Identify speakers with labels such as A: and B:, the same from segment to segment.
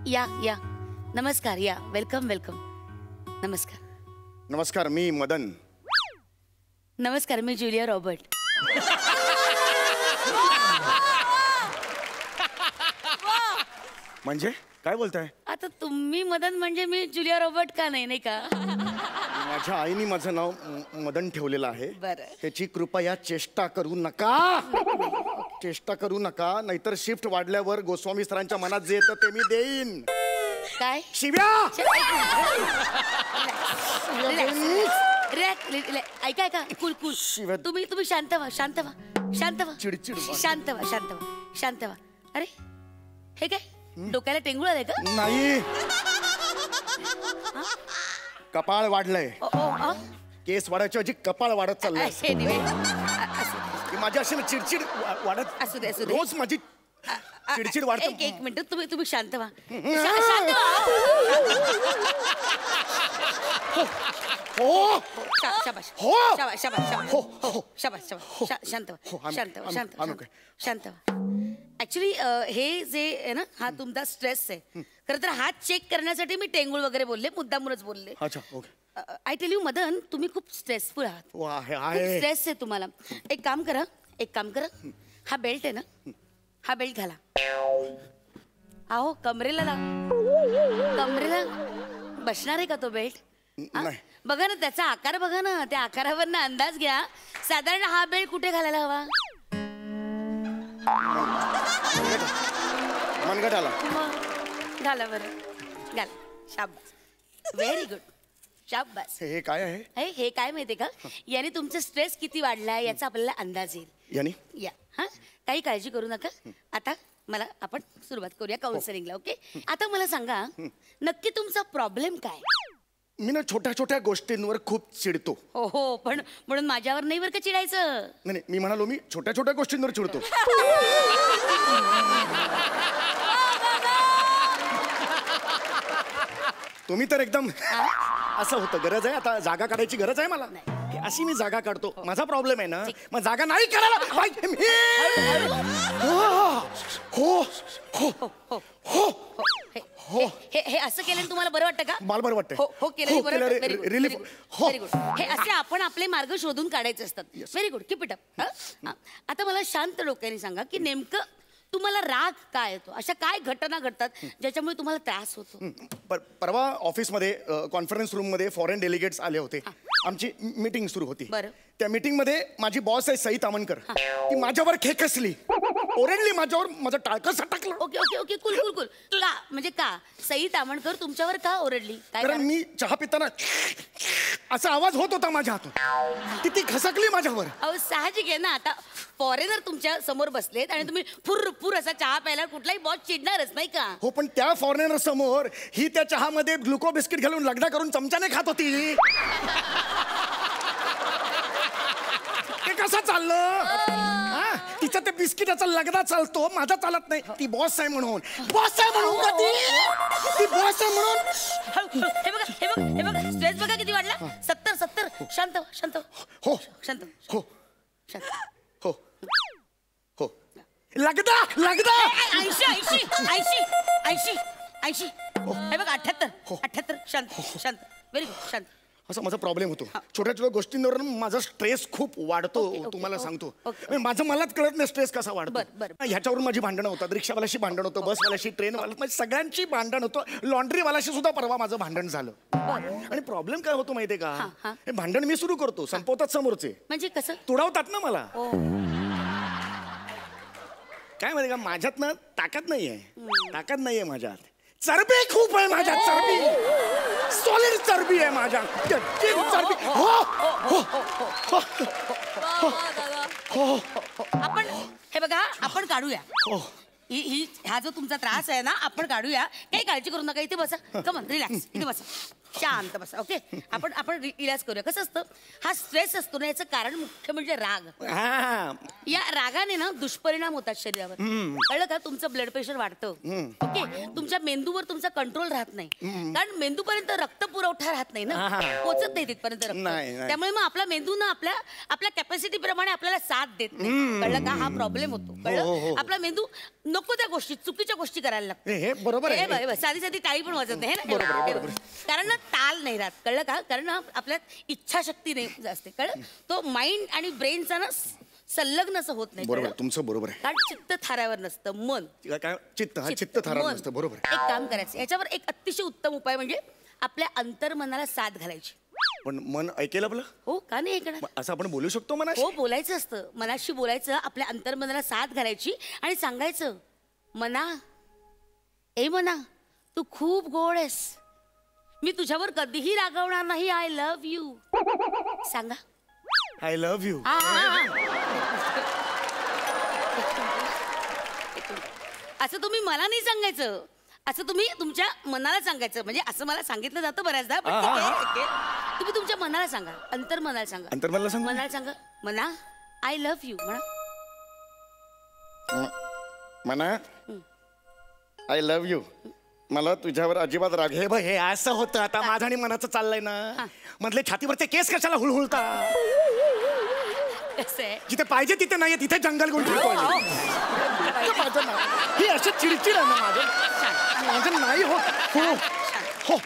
A: या नमस्कार, या वेलकम वेलकम. नमस्कार.
B: नमस्कार, मी मदन.
A: नमस्कार, मी जुलिया रॉबर्ट.
B: म्हणजे काय बोलताय?
A: आता तुम्ही मदन म्हणजे मी जुलिया रॉबर्ट का नाही का?
B: माझ्या आईने माझं नाव मदन ठेवलेलं आहे.
A: बरं.
B: त्याची कृपया चेष्टा करू नका. चेष्टा करू नका, नाहीतर शिफ्ट वाढल्यावर गोस्वामी सरांच्या मनात जे येतं ते मी देईन.
A: काय
B: शिव्या.
A: ऐका ऐका, कुल कुल. तुम्ही शांत व्हा, शांत व्हा, शांत व्हा,
B: चिडचिड
A: शांत व्हा, शांत व्हा, शांत व्हा. अरे हे काय डोक्याला टेंगुळ आलंय का?
B: नाही, कपाळ वाढलंय. केस वाढायच्या ऐवजी कपाळ वाढत चाललंय. माझी अशी चिडचिड वाढत
A: असू दे, असू दे.
B: रोज माझी चिडचिड वाढते.
A: एक मिनिट, तुम्ही शांत व्हा.
B: हो
A: शाबाश,
B: हो
A: शाबाश, शाबाश, शाबाश,
B: हो
A: हो शाबाश, शाबाश. शांत व्हा, शांत व्हा, शांत व्हा, शांत व्हा. ऍक्च्युली हे जे आहे ना, हा तुमचा स्ट्रेस आहे. खरं तर हात चेक करण्यासाठी मी टेंगुळ वगैरे बोलले, मुद्दामूनच बोलले.
B: अच्छा, okay.
A: I tell you Madan, तुम्ही खूप स्ट्रेसफुल आहात.
B: आहे.
A: स्ट्रेस आहे तुम्हाला. एक काम करा, हा बेल्ट आहे ना, हा बेल्ट घाला. अहो कमरेला बसणार आहे का तो बेल्ट? बघा ना त्याचा आकार, बघा ना, त्या आकारावर अंदाज घ्या. साधारण हा बेल्ट कुठे घालायला हवा?
B: मनगटाला.
A: घाला बरं, घाला. शाबास, व्हेरी गुड, शाबास.
B: हे काय आहे?
A: हे काय माहितीये का, याने तुमचा स्ट्रेस किती वाढलाय याचा आपल्याला अंदाज येईल.
B: यानी
A: या हा, काही काळजी करू नका. आता आपण सुरुवात करूया काउन्सिलिंगला. ओके, आता मला सांगा नक्की तुमचा प्रॉब्लेम काय?
B: मी ना छोट्या छोट्या गोष्टींवर खूप चिडतो.
A: हो, पण म्हणून माझ्यावर नाही बरं का चिडायचं.
B: नाही, मी म्हणालो मी छोट्या छोट्या गोष्टींवर चिडतो. तुम्ही तर एकदम असं होतं. गरज आहे आता, जागा काढायची गरज आहे मला. अशी मी जागा काढतो. माझा प्रॉब्लेम आहे ना, मग जागा नाही करायला.
A: हे असं केलं तुम्हाला बरं वाटतं का?
B: मला बरं वाटतं.
A: हो केलं बरं.
B: रिलीफ.
A: Very good. हे असे आपण आपले मार्ग शोधून काढायचे असतात. Very good, keep it up. आता मला शांत डोक्याने सांगा की नेमकं तुम्हाला राग काय येतो? अशा काय घटना घडतात ज्याच्यामुळे तुम्हाला त्रास होतो?
B: परवा ऑफिसमध्ये कॉन्फरन्स रूम मध्ये फॉरेन डेलिगेट्स आले होते. आमची मीटिंग सुरू होती. त्या मीटिंग मध्ये माझी बॉस आहे सई तामणकर. ती माझ्यावर खेकसली, ओरडली माझ्यावर, माझं टाळकं सटकलं.
A: ओके ओके ओके, कुल कुल कुल. का म्हणजे का सई तामणकर तुमच्यावर का ओरडली?
B: कारण मी चहा पिताना असा आवाज होत होता माझ्या हातून. ती खसकली माझ्यावर.
A: अहो साहजिक आहे ना, आता फॉरेनर तुमच्या समोर बसलेत आणि तुम्ही फुर असा चहा प्यायला कुठलाही बॉस चिडणारच नाही का?
B: हो, पण त्या फॉरेनर समोर ही त्या चहामध्ये ग्लुको बिस्किट घालून लगडा करून चमच्याने खात होती. ते कसं चाललं? तिचा ते बिस्किटाचा लगदा चालतो, माझा चालत नाही. ती बॉस आहे म्हणून. बॉस आहे म्हणून का ती बॉस आहे म्हणून.
A: हे बघा स्ट्रेस बघा किती वाढला. 70. शांत शांत
B: हो
A: शांत
B: हो
A: शांत
B: हो हो. लगदा
A: 80. हे बघा 78. शांत. व्हेरी गुड, शांत.
B: असा माझा प्रॉब्लेम होतो. छोट्या छोट्या गोष्टींवर माझा स्ट्रेस खूप वाढतो. तुम्हाला सांगतो, माझं मलाच कळत नाही स्ट्रेस कसा वाढतो. ह्याच्यावरून माझी भांडणं होतात. रिक्षावाल्याशी भांडण होतं, बसवाल्याशी, ट्रेनवाला, सगळ्यांची भांडण होतं. लॉन्ड्रीवाल्याशी सुद्धा परवा माझं भांडण झालं. आणि प्रॉब्लेम काय होतो माहितीये का, हे भांडण मी सुरू करतो, संपवतात समोरचे.
A: म्हणजे कसं
B: तुडवतात ना मला. काय माहिती का, माझ्यात ना ताकद नाहीये माझ्यात. चरबी खूप आहे माझ्यात. चरबी, सॉलिड चरबी आहे माझ्यात. चरबी.
A: आपण हे बघा, आपण काढूया. हा जो तुमचा त्रास आहे ना, आपण काढूया. काही काळजी करू नका. इथे बसा. कमन, रिलॅक्स. इथे बसा. शांत बसा. ओके, आपण आपण इलाज करूया. कसं असतं, हा स्ट्रेस असतो ना, याचं कारण मुख्य म्हणजे राग.
B: हा
A: या रागाने ना दुष्परिणाम होतात शरीरावर. कळलं का? तुमचं ब्लड प्रेशर वाढतं. ओके, तुमच्या मेंदूवर तुमचा कंट्रोल राहत नाही, कारण मेंदूपर्यंत रक्त पुरवठा राहत नाही ना, पोचत नाही तिथपर्यंत रक्त. त्यामुळे मग आपला मेंदू ना आपल्या कॅपॅसिटी प्रमाणे आपल्याला साथ देत नाही. कळलं का? हा प्रॉब्लेम होतो. कळलं? आपला मेंदू नको त्या गोष्टी, चुकीच्या गोष्टी करायला लागतो.
B: हे बरोबर आहे.
A: साधी साधी टाळी पण वाजत नाही ना, कारण ना ताल नाही राहत. कळलं का? कारण ना आपल्यात इच्छाशक्ती नाही जास्त. कळलं? तो माइंड आणि ब्रेनचा ना संलग्न असं होत नाही.
B: बरोबर, तुमचं बरोबर आहे.
A: कारण चित्त थाऱ्यावर नसतं, मन.
B: काय चित्त थारावर नसतं. बरोबर.
A: एक काम करायचं, याच्यावर एक अतिशय उत्तम उपाय म्हणजे आपल्या अंतर्मनाला साथ घालायची.
B: पण मन ऐकेल आपलं?
A: हो, का नाही ऐकणार?
B: असं आपण बोलू शकतो मनाशी?
A: हो, बोलायचं असतं. मनाशी बोलायचं, आपल्या अंतर्मनाला साथ घालायची आणि सांगायचं, मना, ए मना, तू खूप गोड आहेस, मी तुझ्यावर कधीही रागवणार नाही, आय लव्ह यू. सांगा,
B: आय लव्ह यू.
A: असं तुम्ही मला नाही सांगायचं, असं तुम्ही तुमच्या मनाला सांगायचं. म्हणजे असं मला सांगितलं जातं बऱ्याचदा, पण ठीक आहे. तुम्ही तुमच्या मनाला सांगा, अंतर्मनाला सांगा.
B: अंतर्मनाला सांगा.
A: मनाला सांगा, मना, आय लव्ह यू.
B: मना, आय लव्ह यू. मला तुझ्यावर अजिबात राग. हे असं होतं आता माझं आणि मनाचं चाललंय ना, मधले छातीवरचे केस कशाला हुळहुळता? जिथे पाहिजे तिथे नाहीये, तिथे जंगल घेऊन फिरतो. ही असं चिडचिड आहे ना माझं नाही होत. हो हो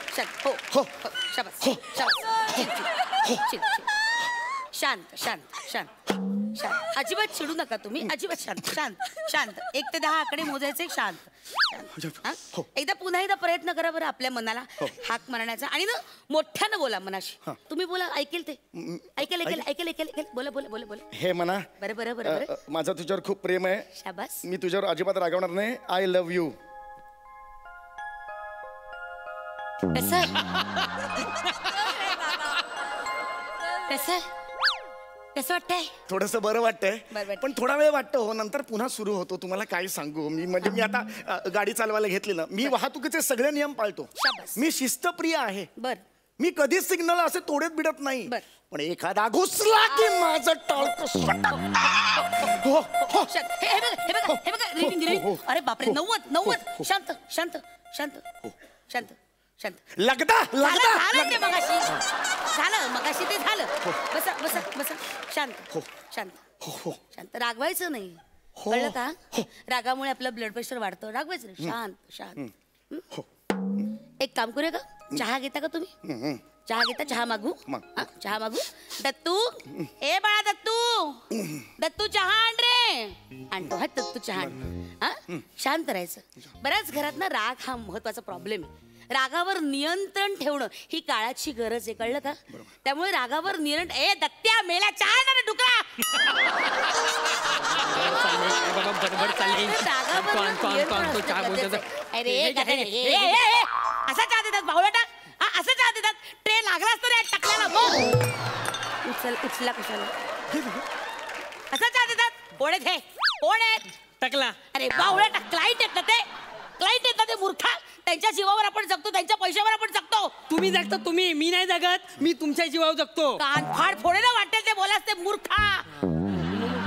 A: हो हो, शाबास शाबास. शांत शांत शांत शांत. अजिबात चिडू नका तुम्ही, अजिबात शांत शांत शांत. 1 ते 10 आकडे मोजायचे. शांत. एकदा पुन्हा एकदा प्रयत्न करा बरं आपल्या मनाला हाक मारण्याचा, आणि ना मोठ्यानं बोला मनाशी. तुम्ही बोला, ऐकेल ते. ऐकेल ऐकेल ऐकेल ऐकेल ऐकेल. बोला बोला बोला बोला.
B: हे मना,
A: बरं बरं बरं बरं.
B: माझं तुझ्यावर खूप प्रेम आहे.
A: शाबास.
B: मी तुझ्यावर अजिबात रागवणार नाही. I love you.
A: कसं कसं कसं वाटतंय?
B: थोडस बरं वाटतंय,
A: बरं.
B: पण थोडा वेळ वाटतं हो, नंतर पुन्हा सुरू होतो. तुम्हाला काय सांगू मी, म्हणजे मी आता गाडी चालवायला घेतली ना, मी वाहतुकीचे सगळे नियम पाळतो.
A: शाबास.
B: मी शिस्तप्रिय आहे.
A: बर.
B: मी कधीच सिग्नल असे तोडत बिडत नाही.
A: बर.
B: पण एखादा घुसला की माझं टाळतं. हो हो.
A: हे बघा हे बघा, रिंग. अरे बापरे, 90. शांत शांत शांत शांत शांत.
B: लगदा
A: झालं ते मगाशी, झालं मगाशी ते झालं. बसा बसा बसा. शांत शांत शांत. रागवायचं नाही, कळलं का? रागामुळे आपलं ब्लड प्रेशर वाढतं. रागवायचं नाही. शांत शांत. एक काम करूया का? चहा घेता का तुम्ही? चहा घेता? चहा मागू? चहा मागू? दत्तू, ए बाळा दत्तू, दत्तू चहा आण रे. आणतो हा दत्तू चहा आण. शांत राहायचं. बऱ्याच घरात ना राग हा महत्वाचा प्रॉब्लेम आहे. रागावर नियंत्रण ठेवणं ही काळाची गरज आहे, कळलं का? त्यामुळे रागावर नियंत्रण. ए दत्त्या, मेला चहा आण रे डुकरा. अरे असा चहा देतात भावळटा? असं चहा देतात? ट्रेन लागला असतो रे टाकल्याला. उचला कशाला? असा चहा देतात? कोण आहेत हे? कोण आहेत?
C: टाकला.
A: अरे बावळटा, क्लाइंट आहेत ना ते, क्लाइंट आहेत ना ते मूर्खा. त्यांच्या जीवावर आपण जगतो, त्यांच्या पैशावर आपण जगतो.
C: तुम्ही जगता, तुम्ही. मी नाही जगत, मी तुमच्या जीवावर जगतो.
A: कान फाड फोडे ना वाटेल ते बोलास ते मूर्खा.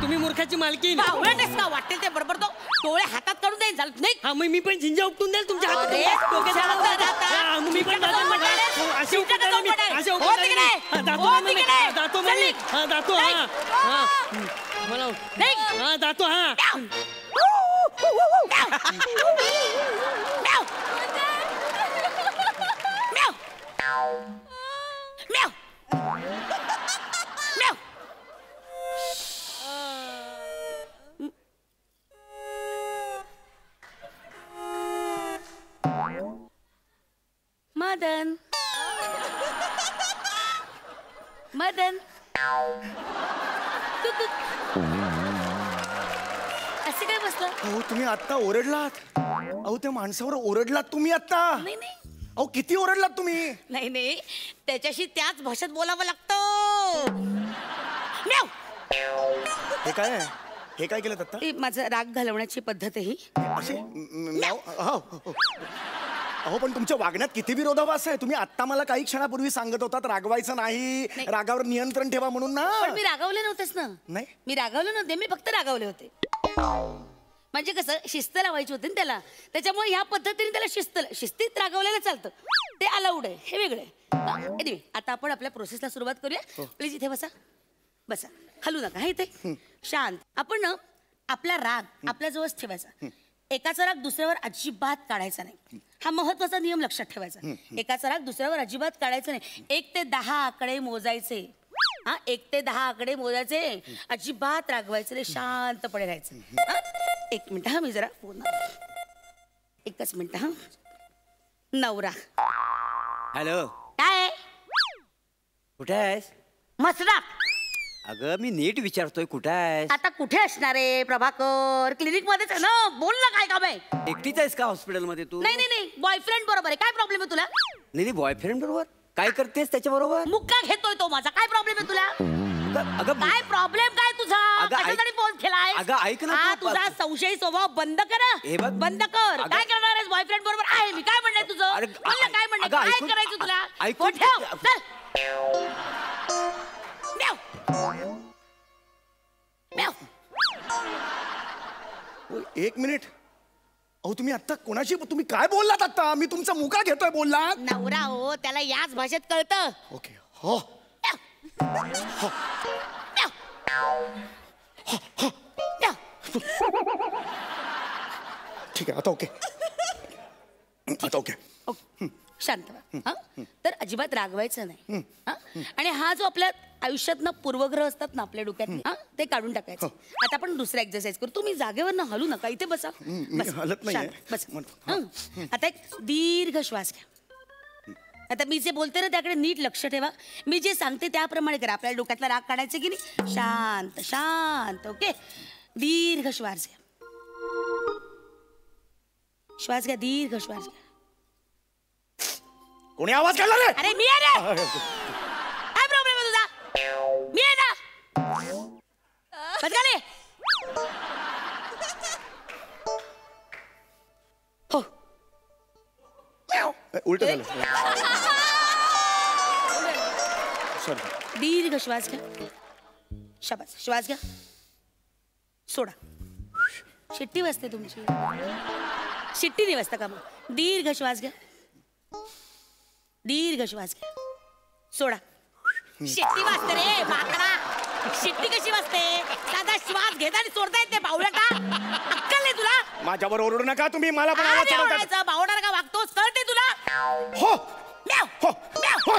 C: तुम्ही मूर्खाची मालकी.
A: बावळटच का? वाटेल ते बरोबर तो डोळे हातात काढून देईल, झालं नाही?
C: हा, मग मी पण झिंजा उपटून द्याल तुमच्या हातात.
A: अरे,
C: मी पण असे उपटतो मी. असे उपटतो मी. जातो मी. हा, जातो. हा मला हा जातो. हा
A: मदन, मदन, असे काय बसलं?
B: अहो तुम्ही आता ओरडलात. अहो त्या माणसावर ओरडलात तुम्ही आता.
A: नाही नाही
B: अहो किती ओरडलात तुम्ही.
A: नाही नाही, त्याच्याशी त्याच भाषेत बोलावं लागतं. म्याव.
B: हे काय आहे? हे काय केलं आता?
A: माझं राग घालवण्याची पद्धत आहे ही.
B: असे म्याव. हो, हो. अहो पण तुमच्या वागण्यात किती विरोधाभास आहे. तुम्ही आता मला काही क्षणापूर्वी सांगत होतात रागवायचं नाही, रागावर नियंत्रण ठेवा म्हणून ना.
A: पण मी रागावले नव्हतेच ना.
B: नाही
A: मी रागावले नव्हते, मी फक्त रागावले होते. म्हणजे कसं शिस्त लावायची होती ना त्याला, त्याच्यामुळे ह्या पद्धतीने त्याला शिस्तीत रागवलेलं चालतं. ते अलाउड आहे, हे वेगळं आहे. Anyway, आता आपण आपल्या प्रोसेसला सुरुवात करूया. प्लीज इथे बसा, बसा, हलू नका. हे इथे शांत. आपण ना आपला राग आपल्याजवळच ठेवायचा. एकाचा राग दुसऱ्यावर अजिबात काढायचा नाही. हा महत्वाचा नियम लक्षात ठेवायचा. एकाचा राग दुसऱ्यावर अजिबात काढायचा नाही. 1 ते 10 आकडे मोजायचे. हा 1 ते 10 आकडे मोजायचे. अजिबात रागवायचं नाही, शांतपणे राहायचं. 1 मिनिट हा, मी जरा फोन. 1च मिनिट हा. नवरा.
D: हॅलो,
A: काय
D: कुठे आहेस?
A: मसरा.
D: अगं मी नीट विचारतोय कुठे आहेस?
A: आता कुठे असणार आहे प्रभाकर? क्लिनिक मध्येच आहे ना. बोल ना, काय काम आहे?
D: एकटीच आहेस का हॉस्पिटलमध्ये तू?
A: नाही नाही नाही, बॉयफ्रेंड बरोबर आहे. काय प्रॉब्लेम आहे तुला?
D: नाही बॉयफ्रेंड बरोबर काय करतेस त्याच्या बरोबर?
A: मुक्का घेतोय तो माझा. काय प्रॉब्लेम आहे तुला?
D: अगं
A: काय प्रॉब्लेम काय तुझा?
D: अगं, ऐक-
A: कशासाठी फोन केलाय?
D: अगं, ऐक ना,
A: हा
D: तू-
A: तुझा संशयी स्वभाव बंद कर.
D: हे बघ.
A: बंद कर.
D: अगं-
A: काय करणार आहेस? बॉयफ्रेंड बरोबर आहे मी. काय म्हणणं तुझं?
D: अरे,
A: बोल ना, काय म्हणणं?
D: अगं,
A: काय
D: ऐकून-
A: करायचं तुला?
D: ऐकून-
A: फोन ठेव. चल. ठेव. ठेव.
B: 1 मिनिट. अहो तुम्ही आता कोणाशी, तुम्ही काय बोललात आता? मी तुमचा मुका घेतोय बोललात.
A: नवरा हो, त्याला याच भाषेत कळतं.
B: ओके. हो
A: ठेव. ठेव. ठेव.
B: ठीक आहे, आता ओके. आता ओके.
A: शांत व्हा. हा? तर अजिबात रागवायचं नाही. हा? आणि हा जो आपल्या आयुष्यात पूर्वग्रह असतात ना आपल्या डोक्यात, ते काढून टाकायचं. आता आपण दुसरा एक्सरसाइज करू. तुम्ही जागेवर ना हलू नका, इथे बसा.
B: मी हलत नाहीये.
A: शांत, बसा. आता एक दीर्घ श्वास घ्या. आता मी जे बोलते ना त्याकडे नीट लक्ष ठेवा. मी जे सांगते त्याप्रमाणे करा. आपल्या डोक्यातला राग काढायचा की नाही. शांत शांत. ओके. दीर्घ श्वास घ्या. श्वास घ्या, दीर्घ श्वास घ्या.
B: कोणी आवाज काढला रे?
A: अरे मी आहे रे. काय प्रॉब्लेम आहे तुझा? मी आहे ना. बदगाले. हो.
B: उलट झालं. सॉरी.
A: दीर्घ श्वास घ्या. शाबास. श्वास घ्या, सोडा. शिट्टी वाजते तुमची. शिट्टी नाही वाजता का मग? दीर्घ श्वास घ्या. दीर्घ श्वास घ्या, सोडा. शिट्टी वाजते रे माकडा. शिट्टी कशी वाजते? साधा श्वास घेता आणि सोडता येते. बावळा का? अक्कल नाही तुला?
B: माझ्यावर ओरडू नका तुम्ही. मला पण आवाज चढवता.
A: बावणार का वागतोस? कळते तुला?
B: हो
A: म्याव.
B: हो
A: म्याव.
B: हो.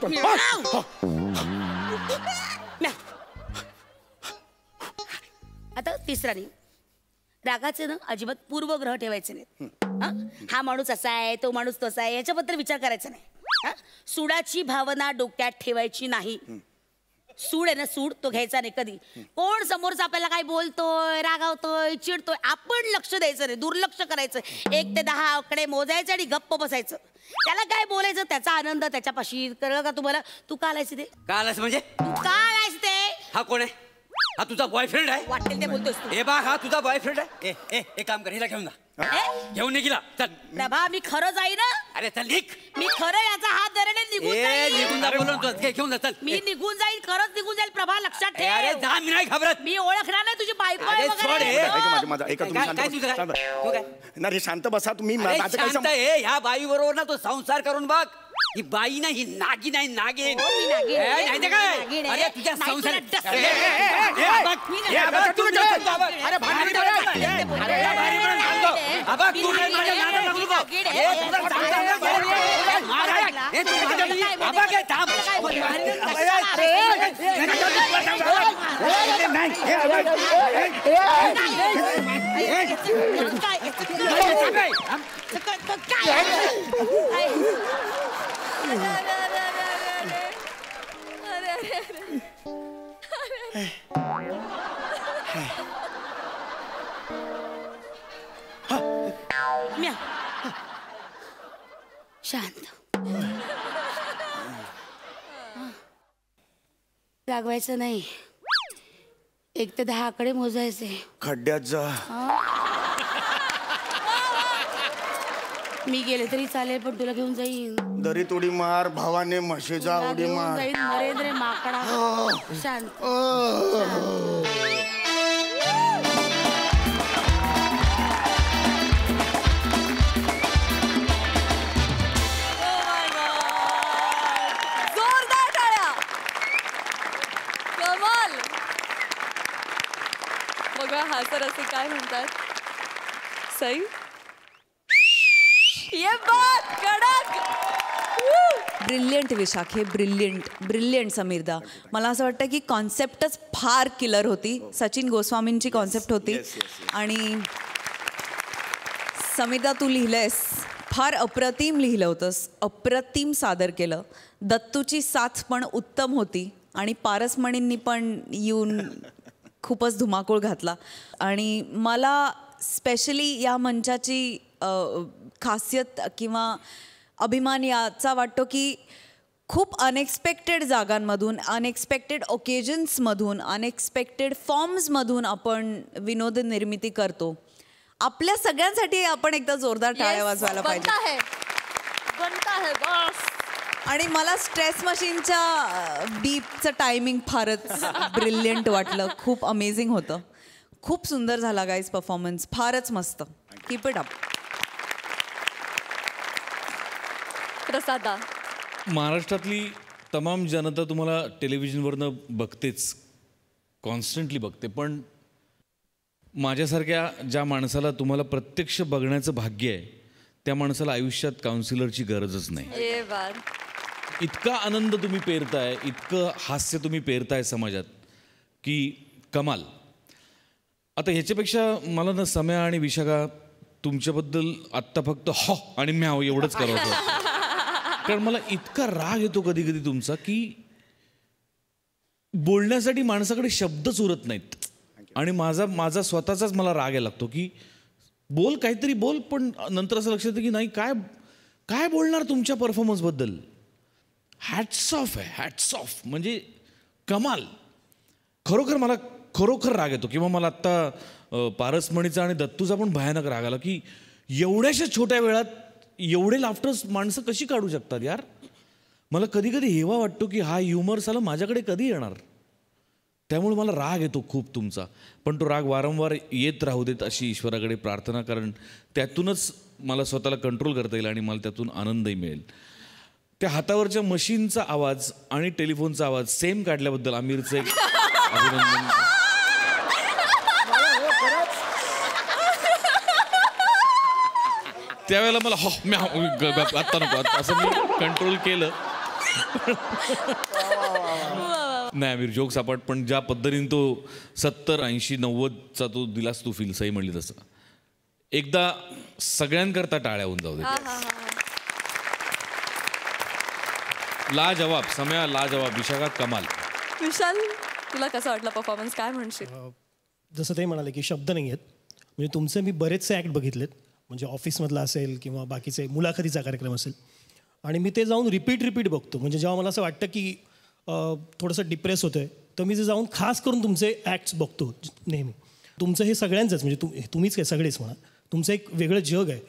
A: म्याव. म्याव. आता तिसरा नियम. रागाचे ना अजिबात पूर्वग्रह ठेवायचे नाहीत. हा माणूस असा आहे, तो माणूस तसा आहे, याच्याबद्दल विचार करायचा नाही. सूडाची भावना डोक्यात ठेवायची नाही. सूड आहे ना, सूड तो घ्यायचा नाही कधी. कोण समोरचा आपल्याला काय बोलतोय, रागावतोय, चिडतोय, आपण लक्ष द्यायचं नाही, दुर्लक्ष करायचं. 1 ते 10 आकडे मोजायचे आणि गप्प बसायचं. त्याला काय बोलायचं त्याचा आनंद त्याच्यापाशी. कळलं का तुम्हाला? तू का आलायस ते?
D: का आलास म्हणजे?
A: तू का आलायस ते?
D: हा कोण आहे? हा तुझा बॉयफ्रेंड आहे?
A: वाटेल ते बोलतोस तू.
D: हे बा, हा तुझा बॉयफ्रेंड आहे? एक काम कर, हिला घेऊन जा. घेऊन निघिला चल.
A: प्रभा, मी खरं जाई ना.
D: अरे चल निघ.
A: मी खरं याचा हात धरणे निघून जाईन.
D: निघून जा बोलून तू. घेऊन जा चल.
A: मी निघून जाईल, खरंच निघून जाईल. प्रभा लक्षात
D: अरे
A: ठेव.
D: जा, मी नाही घाबरत.
A: मी ओळखणार नाही तुझी बायको आहे
D: अरे
A: वगैरे.
D: सोड हे.
B: ऐका माझं ऐका तुम्ही
D: काय तुझं काय?
B: शांत
D: तू काय?
B: नाही शांत बसा तुम्ही.
D: अरे
B: माझं काय
D: शांत आहे. ह्या बाई बरोबर ना तो संसार करून बघ. ही बाई ना, ही नागिन आहे, नागिन.
A: हो, मी नागिन आहे.
D: नाही ते काय?
A: नागिन आहे.
D: अरे तुझ्या
A: नाही,
D: संसार.
A: तुला डस-
D: अरे,
A: मी नागिन आहे.
D: अरे, तू
B: काय?
D: नाही बाबा.
B: अरे, भांडण काय?
D: अरे, या बाई म्हणून सांगतो. बाबा, तू नाही माझ्या नादाला लागू नको. हे तुला सांगतो. मारा. हे तू माझ्या नाही. बाबा काय थांब.
A: शांत. रागवायचं नाही. 1 ते 10 आकडे मोजायचे.
B: खड्ड्यात जा.
A: मी गेले तरी चालेल पण तुला घेऊन जाईन.
B: दरीत उडी मार भावाने म्हशीचा
A: तुला
B: उडी
A: घेऊन
B: मार.
A: जाईन नरेंद्र माकडा. शांत.
E: जोरदार टाळ्या. कमाल. बघा हास्यरसिक काय म्हणतात. सई ये बात कडक.
F: ब्रिलियंट विशाखे, ब्रिलियंट समीरदा. मला असं वाटतं की कॉन्सेप्टच फार किलर होती. सचिन गोस्वामींची कॉन्सेप्ट होती आणि समीरदा तू लिहिलंयस, फार अप्रतिम लिहिलं होतंस, अप्रतिम सादर केलं. दत्तूची साथ पण उत्तम होती आणि पारसमणींनी पण येऊन खूपच धुमाकूळ घातला. आणि मला स्पेशली या मंचाची खासियत किंवा अभिमान याचा वाटतो की खूप अनएक्सपेक्टेड जागांमधून, अनएक्सपेक्टेड ओकेजन्समधून, अनएक्सपेक्टेड फॉर्म्समधून आपण विनोद निर्मिती करतो. आपल्या सगळ्यांसाठी आपण एकदा जोरदार टाळ्या वाजवायला पाहिजे. आणि मला स्ट्रेस मशीनच्या बीपचं टायमिंग फारच ब्रिलियंट वाटलं. खूप अमेझिंग होतं. खूप सुंदर झाला गाईज परफॉर्मन्स. फारच मस्त. Keep it up.
E: प्रसादा.
G: महाराष्ट्रातली तमाम जनता तुम्हाला टेलिव्हिजनवरनं बघतेच, कॉन्स्टंटली बघते. पण माझ्यासारख्या ज्या माणसाला तुम्हाला प्रत्यक्ष बघण्याचं भाग्य आहे त्या माणसाला आयुष्यात काउन्सिलरची गरजच नाही. इतका आनंद तुम्ही पेरताय, इतकं हास्य तुम्ही पेरताय समाजात की कमाल. आता ह्याच्यापेक्षा मला ना सम्या आणि विशाखा तुमच्याबद्दल आत्ता फक्त हो आणि म्याव एवढंच करावं. कारण मला इतका राग येतो कधी कधी तुमचा की बोलण्यासाठी माणसाकडे शब्दच उरत नाहीत. आणि माझा स्वतःचाच मला राग यायला लागतो की बोल, काहीतरी बोल, पण नंतर असं लक्षात येतं की नाही, काय काय बोलणार तुमच्या परफॉर्मन्सबद्दल. हॅट्स ऑफ आहे, हॅट्स ऑफ. म्हणजे कमाल. मला खरोखर राग येतो. किंवा मला आत्ता पारसमणीचा आणि दत्तूचा पण भयानक राग आला की एवढ्याशा छोट्या वेळात एवढे लाफ्टर्स माणसं कशी काढू शकतात यार. मला कधी कधी हेवा वाटतो की हा ह्युमर साला माझ्याकडे कधी येणार. त्यामुळे मला राग येतो खूप तुमचा. पण तो राग वारंवार येत राहू देत अशी ईश्वराकडे प्रार्थना, कारण त्यातूनच मला स्वतःला कंट्रोल करता येईल आणि मला त्यातून आनंदही मिळेल. त्या हातावरच्या मशीनचा आवाज आणि टेलिफोनचा आवाज सेम काढल्याबद्दल आमिरचं एक अभिनंदन. त्यावेळेला मला हो आत्ता नको असं मी कंट्रोल केलं. नाही आमिर, जोक्स अपार्ट, पण ज्या पद्धतीने तो 70, 80, 90चा तो दिलास तू फील, सही म्हणली तसं. एकदा सगळ्यांकरता टाळ्या होऊन जाऊ दे. लाजवाब सम्या, लाजवाब विशाखा, कमाल.
E: विशाल, तुला कसा वाटला परफॉर्मन्स, काय म्हणशील?
H: जसं ते म्हणाले की शब्द नाही आहेत. म्हणजे तुमचे मी बरेचसे ॲक्ट बघितलेत, म्हणजे ऑफिसमधला असेल किंवा बाकीचे मुलाखतीचा कार्यक्रम असेल, आणि मी ते जाऊन रिपीट बघतो. म्हणजे जेव्हा मला असं वाटतं की थोडंसं डिप्रेस होतं आहे, तर मी जे जाऊन खास करून तुमचे ॲक्ट्स बघतो नेहमी. तुमचं हे सगळ्यांचंच, म्हणजे तुम्हीच काय सगळेच म्हणा, तुमचं एक वेगळं जग आहे.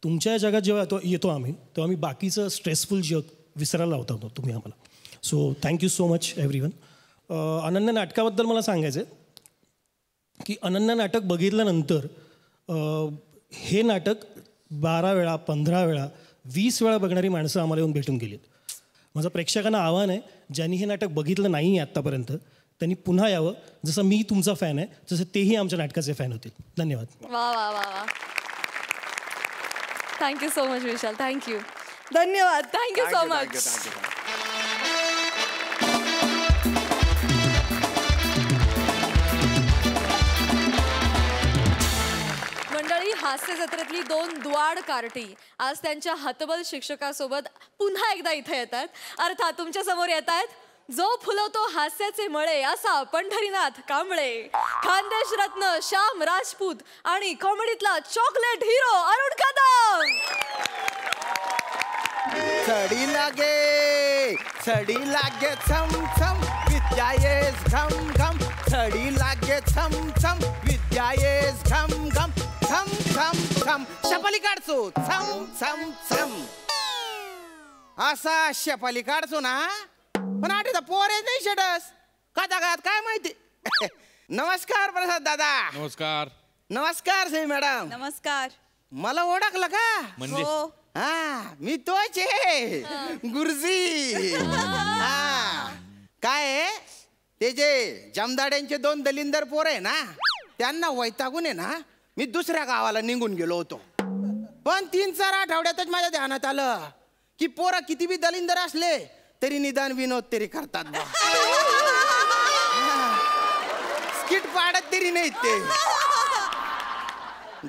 H: तुमच्या जगात जेव्हा येतो आम्ही, तेव्हा आम्ही बाकीचं स्ट्रेसफुल जग विसरायला लावतो तुम्ही आम्हाला. So thank you so much everyone. Ananya नाटकाबद्दल मला सांगायचं आहे की अनन्या नाटक बघितल्यानंतर हे नाटक 12 वेळा, 15 वेळा, 20 वेळा बघणारी माणसं आम्हाला येऊन भेटून गेलीत. माझं प्रेक्षकांना आव्हान आहे, ज्यांनी हे नाटक बघितलं नाही आहे आत्तापर्यंत, त्यांनी पुन्हा यावं. जसं मी तुमचा फॅन आहे, तसं तेही आमच्या नाटकाचे फॅन होतील. धन्यवाद.
E: वा वा वा वा. थँक्यू सो मच विशाल. थँक्यू. धन्यवाद. Thank you so much. मंडळी, हास्य जत्रेतली 2 द्वाड कार्टी आज त्यांच्या हतबल शिक्षकासोबत पुन्हा एकदा इथे येतात. अर्थात तुमच्या समोर येत आहेत जो फुलवतो हास्याचे मळे असा पंढरीनाथ कांबळे, खानदेश रत्न श्याम राजपूत आणि कॉमेडीतला चॉकलेट हिरो अरुण कदम.
D: छडी लागे छम छम विद्या येस घम घम. छडी लागे छम छम विद्या येस घम घम.
I: छम छम छम शपाली काढतो छम छम छम असा शपाली काढतो ना पण आठवता पोर आहे नाही शेडस का जागात काय माहिती. नमस्कार प्रसाद दादा.
G: नमस्कार.
I: नमस्कार सई मॅडम.
F: नमस्कार.
I: मला ओळखलं का.
G: म्हणजे
I: हा मी तोच आहे गुरुजी. हा काय ते जे जमदाड्यांचे 2 दलिंदर पोर आहे ना त्यांना वैतागून आहे ना मी दुसऱ्या गावाला निघून गेलो होतो. पण 3-4 आठवड्यातच माझ्या ध्यानात आलं की पोरं किती बी दलिंदर असले तरी निदान विनोद तरी करतात बा. स्किट पाडत तरी नाहीत ते.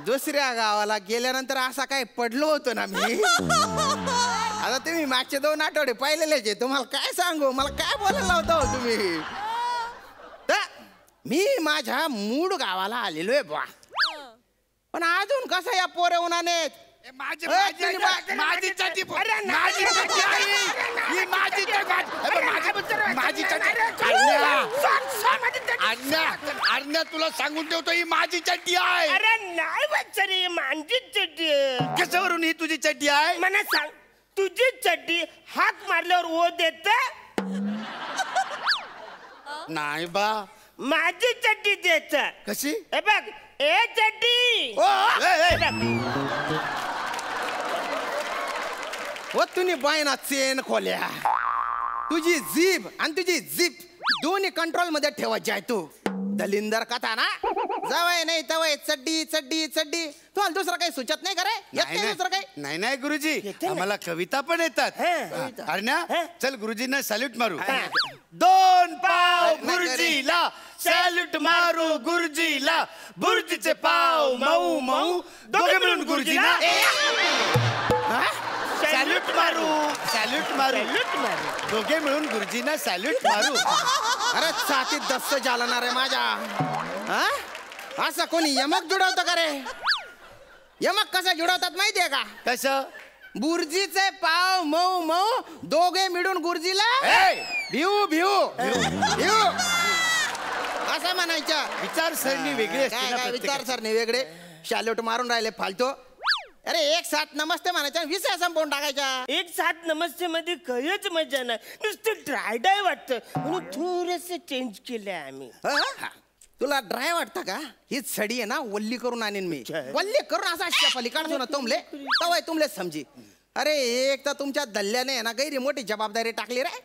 I: दुसऱ्या गावाला गेल्यानंतर असा काय पडलो होतो ना मी. आता तुम्ही मागचे 2 आठवडे पाहिलेलेच आहे. तुम्हाला काय सांगू मला काय बोलायला होता तुम्ही. मी माझ्या मूळ गावाला आलेलो आहे बा. पण अजून कसं या पोरे उन्हाने
B: तुला सांगून ठेवतो ही माझी चड्डी आहे.
J: अरे नाही बच्चरी माझी चड्डी.
B: कशावरून ही तुझी चड्डी आहे
J: मला सांग. तुझी चड्डी हाक मारल्यावर ओ देत
B: नाही बा.
J: माझी चड्डी देत
B: कशी.
J: हे बघ ए चड्डी.
I: हो तुम्ही बायना चेन खोल्या. तुझी जीभ आणि तुझी जीप दोन्ही कंट्रोल मध्ये ठेवायची आहे. तू दलिंदर कथा ना जवळ नाही तवय चड्डी चड्डी चड्डी. तुम्हाला दुसरं काही सुचत नाही का रे. दुसरं काही
B: नाही. नाही गुरुजी आम्हाला कविता पण येतात. अरण्या चल गुरुजींना सॅल्यूट मारू. 2 पाव गुरुजीला सॅल्यूट मारू गुरुजीला. बुर्जीचे पाव मऊ मऊ दोघे मिळून गुरुजीला सॅल्यूट मारू. सॅल्यूट मारू दोघे मिळून गुरुजींना सॅल्यूट मारू.
I: अरे छातीत दस्त जालणार आहे माझ्या. असं कोणी यमक जुडवतं का रे. यमक कसं जुडवतात माहितीये का.
B: कसं.
I: बुर्जीचे पाव मऊ मऊ दोघे मिळून गुरुजीला भिऊ भिऊ भिऊ असं म्हणायचं.
B: विचारसरणी वेगळी असते.
I: विचारसरणी वेगळे. सॅल्यूट मारून राहिले फालतू. अरे 1 साथ नमस्ते म्हणायच्या विषय संपवून टाकायच्या.
J: 1 साथ नमस्ते मध्ये काहीच मजा नाही. नुसतं ड्राय वाटतं म्हणून थोडस चेंज केलंय आम्ही.
I: तुला ड्राय वाटतं का. ही छडी आहे ना वल्ली करून आणीन मी. वल्ली करून असा शपाली काढतो ना तुमले तवय तुमले समजी. अरे एक तर तुमच्या दल्ल्याने ना गैरी मोठी जबाबदारी टाकली रे.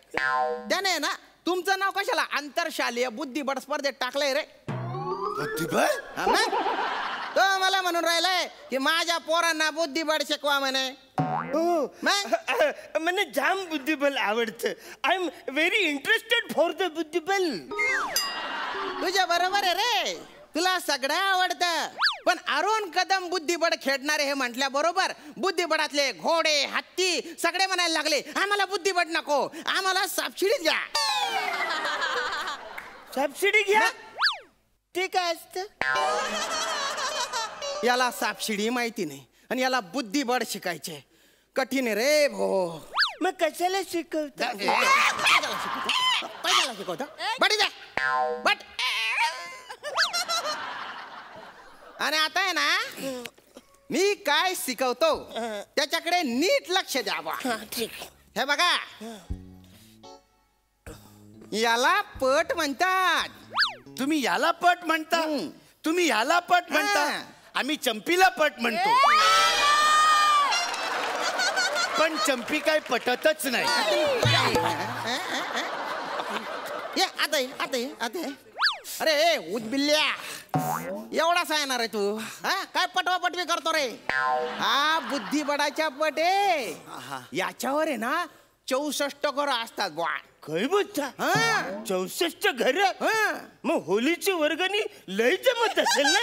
I: त्याने ना तुमचं नाव कशाला आंतरशालेय बुद्धिबळ स्पर्धेत टाकलंय रे.
B: बुद्धिबळ.
I: तो मला म्हणून राहिलाय की माझ्या पोरांना बुद्धिबळ शिकवा म्हणे.
J: मला जाम बुद्धिबळ आवडतं. I am very interested for the बुद्धिबळ.
I: तुझ्या बरोबर आहे रे. तुला सगळं आवडतं. पण अरुण कदम बुद्धिबळ खेळणारे हे म्हटल्या बरोबर बुद्धिबळातले घोडे हत्ती सगळे म्हणायला लागले आम्हाला बुद्धिबळ नको आम्हाला सबसिडी द्या.
J: सबसिडी घ्या. ते काय असतं.
I: याला सबसिडी माहिती नाही आणि याला बुद्धिबळ शिकायचे. कठीण आहे रे भो.
J: मग कशाला शिकवता.
I: पैशाला शिकवता बडी द्या बट. आणि आता आहे ना मी काय शिकवतो त्याच्याकडे नीट लक्ष द्यावा. हे बघा याला पट म्हणतात.
B: तुम्ही याला पट म्हणता. तुम्ही याला पट म्हणता. आम्ही चंपीला पट म्हणतो. पण चंपी काय पटतच नाही.
I: आता अरे उदबिल्ल्या एवढाच येणार आहे तू. काय पटवा पटवी करतो रे. हा बुद्धिबळाच्या पट आहे. याच्यावर आहे ना 64 घर असतात बुवा.
J: काय बोलता. 64 घर. मग होलीची वर्गणी लय जमत असेल ना.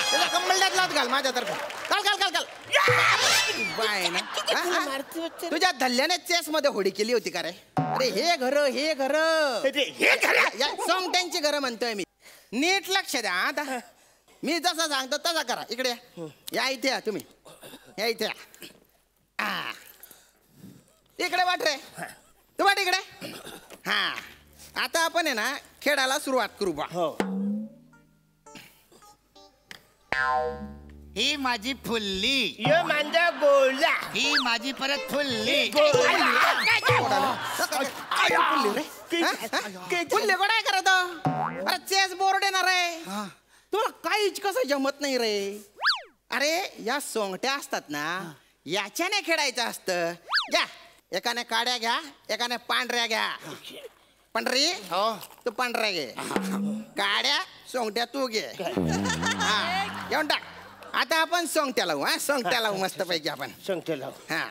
I: त्याला कंबलड्यात लावत घाल माझ्यातर्फे. काल काल काल काल बाय ना. तुझ्या धल्ल्याने चेस मध्ये होडी केली होती का रे. अरे हे घर हे घर सोंगट्यांची घर म्हणतोय मी. नीट लक्ष द्या. आता मी जसं सांगतो तसं करा. इकडे या इथे या तुम्ही. या इथे या. इकडे वाट रे. तू वाट इकडे. हा आता आपण आहे ना खेळाला सुरुवात करू बा. ही माझी फुल्ली,
J: ये माझा गोला,
I: ही माझी परत फुल्ली.
K: फुल्ली काय करत? अरे चेस बोर्ड येणार आहे, तुला काहीच कसं जमत नाही रे. अरे या सोंगट्या असतात ना, याच्याने खेळायचं असतं. घ्या, एकाने काड्या घ्या, एकाने पांढऱ्या घ्या. पांढरी हो तू पांढऱ्या घे, काड्या सोंगट्या तू घे. हा घेऊन टाक. आता आपण सोंगट्या लावू. हा सोंगट्या लावू मस्त पैकी आपण.
J: सांगते लाव.
K: हा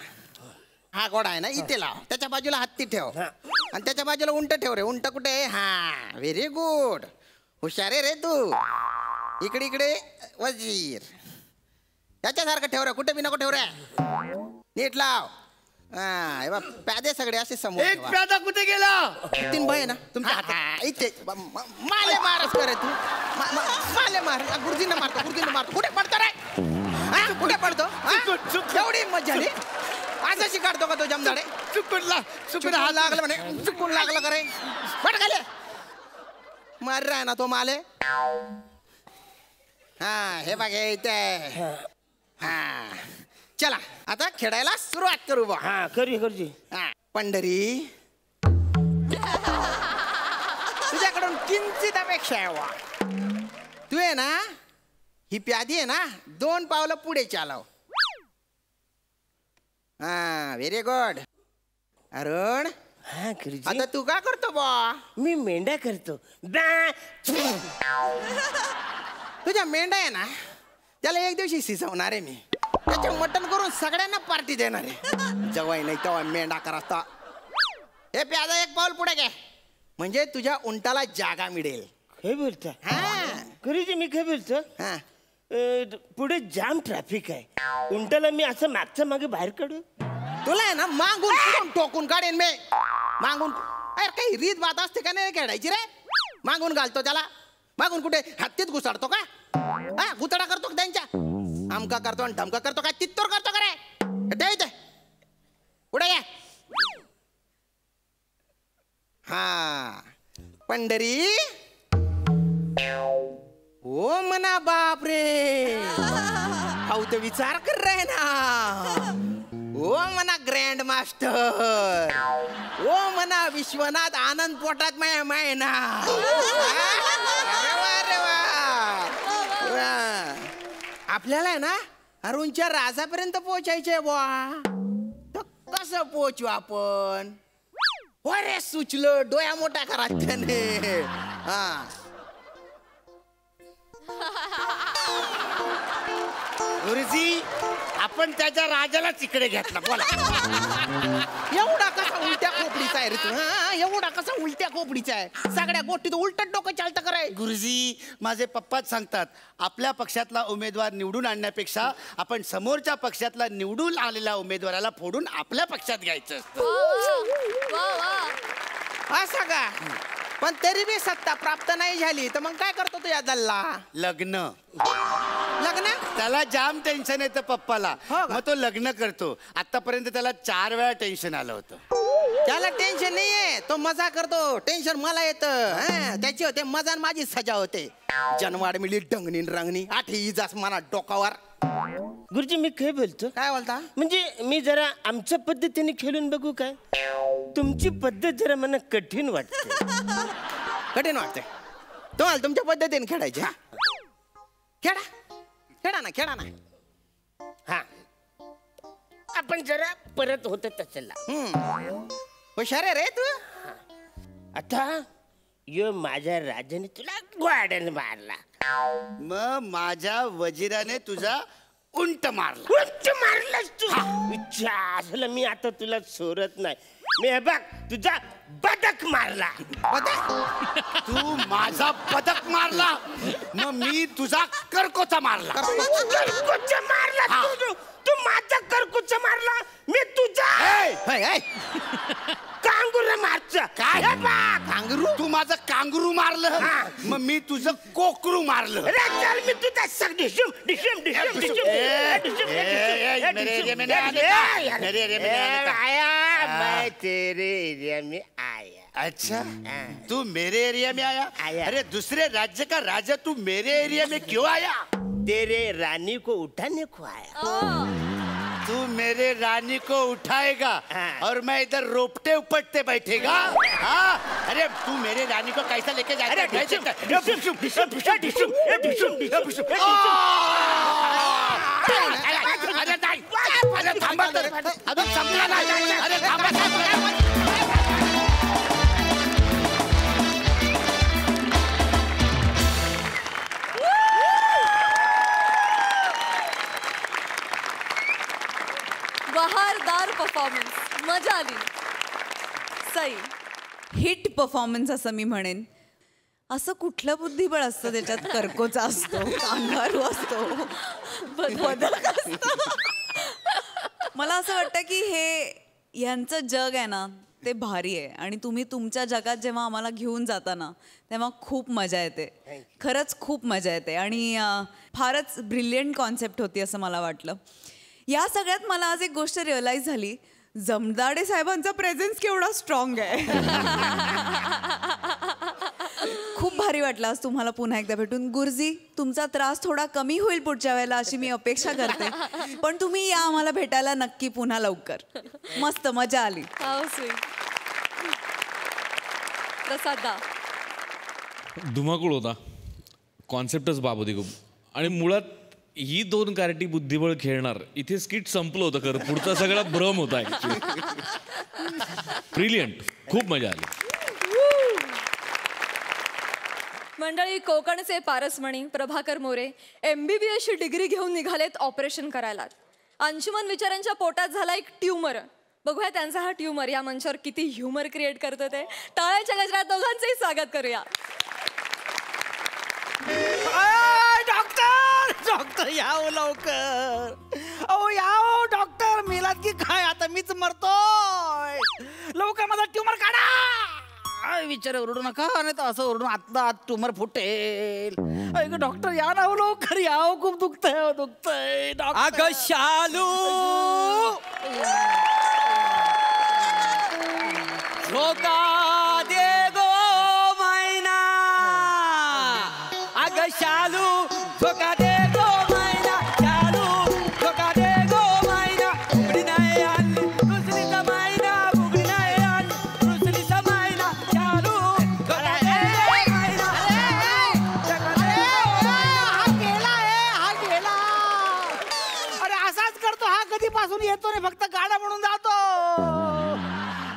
K: हा घोडा आहे ना, इथे लाव. त्याच्या बाजूला हत्ती ठेव आणि त्याच्या बाजूला उंट ठेव रे. उंट कुठे आहे? हा व्हेरी गुड, हुशार रे तू. इकडे इकडे वजीर त्याच्यासारखं ठेव रे, कुठे बी नको ठेव रे. नीट लाव. हा प्यादे सगळे असे समोर.
B: एक प्यादा कुठे गेला?
K: 3 भाई ना तुमच्या हातात. इथे माले मारच करे तू. माले मार. गुरुजींना मारतो, गुरुजींना मारतो. कुठे पडतो रे? कुठे पडतो? एवढी मजा आली. असं शिकाडतो का तो जमदाडे? चुकून लागलं म्हणे, चुकून लागलं का रे? पट खाली. मार राय ना तो माले. हा हे बघ हे इथे. हा चला आता खेळायला सुरुवात करू बा.
J: हा करू करू.
K: हा पंढरी, तुझ्याकडून किंचित अपेक्षा आहे वा. तू आहे ना, ही प्यादी आहे ना, 2 पावलं पुढे चालव. हा व्हेरी गुड. अरुण,
J: हा गुरुजी.
K: आता तू काय करतो बा?
J: मी मेंढ्या करतो.
K: तुझ्या मेंढा आहे ना, त्याला एक दिवशी शिजवणार आहे मी. त्याचे मटण करून सगळ्यांना पार्टी देणार आहे. जवाई नाही तेव्हा मेंढा करता. हे प्यादा 1 पाऊल पुढे घे, म्हणजे तुझ्या उंटाला जागा मिळेल.
J: काय बोलता?
K: हा
J: गुरुजी मी काय बोलतो?
K: हा
J: पुढे जाम ट्रॅफिक आहे. उंटाला मी असं मागच्या मागे बाहेर काढू?
K: तुला आहे ना मागून पुढून टोकून काढेन मी. मागून. अरे काही रीत बात असते का नाही खेळायची रे? मागून घालतो त्याला. मागून कुठे हत्तीत घुसाडतो का? हा गुतडा करतो का त्यांच्या? आमका करतो आणि धमका करतो का? तित्तोर करतो का रे? इथे पुढे ये. हा पंढरी. ओ मना बाप रे, हाऊ तो विचार कर रहे ना. ओ मना ग्रँड मास्टर, ओ मना विश्वनाथ आनंद पोटात माया माय ना. अरे वा. आपल्याला आहे ना अरुणच्या राजापर्यंत पोहोचायचंय बुवा. तर कसं पोहोचू आपण? अरे सुचलं, डोळ्या मोठा करा त्याने. हा
B: गुरुजी, आपण त्याच्या राजालाच इकडे घेतला. बोला.
K: एवढा कसा उलट्या खोपडीचा आहे रे तू? एवढा कसा उलट्या खोपडीचा आहे? सगळ्या गोष्टीत उलटच डोकं चालतं कराय.
B: गुरुजी, माझे पप्पाच सांगतात, आपल्या पक्षातला उमेदवार निवडून आणण्यापेक्षा आपण समोरच्या पक्षातला निवडून आलेल्या उमेदवाराला फोडून आपल्या पक्षात घ्यायचं असतं.
K: असं का? पण तरी बी सत्ता प्राप्त नाही झाली तर मग काय करतो तू या दल्ला?
B: लग्न.
K: लग्न?
B: त्याला जाम टेन्शन येतं पप्पाला.
K: हो का?
B: मग तो लग्न करतो. आतापर्यंत त्याला 4 वेळा टेन्शन आलं होतं.
K: त्याला टेन्शन नाहीये, तो मजा करतो. टेन्शन मला येतं. त्याची होते मजा आणि माझी सजा होते. जनवाड मिळी डंगणी रंगणी 8 इजास मला डोकावर.
J: गुरुजी मी काय बोलतो?
K: काय बोलता?
J: म्हणजे मी जरा आमच्या पद्धतीने खेळून बघू काय? तुमची पद्धत जरा मला कठीण वाटते.
K: कठीण वाटते तुम्हाला तुमच्या पद्धतीने खेळायचे? खेळा खेळा ना, खेळा ना.
J: हा आपण जरा परत होत तसला.
K: हुशार आहे रे तू.
J: आता यो माझ्या राजाने तुला ग्वाड्याने मारला,
B: मग माझ्या वजिराने तुझा उंट मारला.
J: उंट मारलास तू? असलं मी आता तुला सोडत नाही. मी हे बघ तुझा बदक मारला.
B: तू माझा बदक मारला, मग मी तुझा करकोचा मारला.
J: करकोचा मारला तू माझा करकोचा मारला. मी तुझा कांगुर मारचा.
B: काय कांगरू? तू माझं कांगरू मारलं, मग मी तुझं कोकरू मारलं.
J: चल मी तुझा सग डिशुम डिशुम डिशुम डिशुम आया मैं तेरे एरिया में आया.
B: अच्छा, तू मेरे एरिया में आया? अरे दूसरे राज्य का राजा तू मेरे एरिया में क्यों आया?
J: तेरे रानी को उठाने को आया।
D: तू मेरे रानी को उठाएगा और मैं इधर रोपटे उपटते बैठेगा। हाँ, अरे तू मेरे रानी को कैसा लेके जाएगा? अरे नहीं, अरे थांबा तर, अजून संपला नाही। अरे थांबा।
E: बहारदार परफॉर्मन्स, मजा आली. सई.
F: हिट परफॉर्मन्स असं मी म्हणेन. असं कुठलं बुद्धिबळ असतं त्याच्यात? कर्कोचा असतो, कांगारू असतो, बदक असतो. मला असं वाटतं की हे यांचं जग आहे ना ते भारी आहे आणि तुम्ही तुमच्या जगात जेव्हा आम्हाला घेऊन जाता ना तेव्हा खूप मजा येते. खरंच खूप मजा येते आणि फारच ब्रिलियंट कॉन्सेप्ट होती असं मला वाटलं. या सगळ्यात मला आज एक गोष्ट रिअलाइज झाली, जमदाडे साहेबांचा प्रेझेन्स केवढा स्ट्रॉंग आहे. खूप भारी वाटलं आज तुम्हाला पुन्हा एकदा भेटून. गुरुजी, तुमचा त्रास थोडा कमी होईल पुढच्या वेळेला अशी मी अपेक्षा करते, पण तुम्ही या आम्हाला भेटायला नक्की पुन्हा लवकर. मस्त मजा आली.
E: प्रसादा.
G: धुमाकूळ होता, कॉन्सेप्टच बाब होती खूप. आणि मुळात ही दोन कार्टी बुद्धिबळ खेळणार इथे स्किट संपलं होतं खरं, पुढचा सगळा भ्रम होता. ब्रिलियंट, खूप मजा आली.
E: मंडळी, कोकणचे पारसमणी प्रभाकर मोरे MBBS ची डिग्री घेऊन निघालेत ऑपरेशन करायला. अंशुमन विचारांच्या पोटात झाला एक ट्यूमर. बघूया त्यांचा हा ट्यूमर या मंचावर किती ह्युमर क्रिएट करतो ते. टाळ्यांच्या गजरात दोघांचंही स्वागत करूया.
I: डॉक्टर याव लवकर. अहो याव डॉक्टर, मेलात की काय? आता मीच मरतोय. लवकर माझा ट्यूमर काढा. विचार ओरडू नका, नाही तर असं ओरडून आतला आत ट्यूमर फुटेल. ऐक डॉक्टर, या ना लवकर, याव खूप दुखतंय दुखतंय.
D: अगं शालू, झोका दे गो मैना. अगं शालू, झोका दे गो मैना. शालू, झोका दे गो मैना. उघडी नाही आणली रुसलीचा मैना. उघडी नाही आणली रुसलीचा मैना. शालू, झोका दे मैना.
I: हा गेला. अरे असाच करतो हा, कधीपासून येतो रे, फक्त गाडा म्हणून जातो.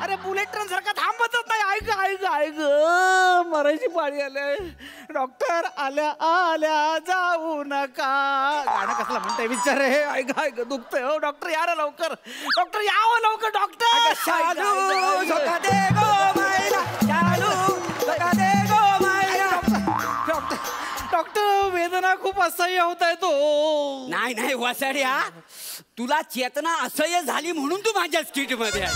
I: अरे बुलेट ट्रेन सारखा थांबतच नाही. ऐक मरायची पाळी आले. डॉक्टर आल्या आल्या जाऊ नका. गाणं कसलं म्हणताय विचार आहे. ऐक दुखतंय हो डॉक्टर, या रे लवकर. डॉक्टर यावं लवकर. डॉक्टर
D: शालू, झोका दे गो मैना. शालू, झोका दे गो मैना.
I: डॉक्टर वेदना खूप असह्य होत आहे तो.
D: नाही वासाड्या, तुला चेतना असह्य झाली म्हणून तू माझ्या स्किट मध्ये आहे.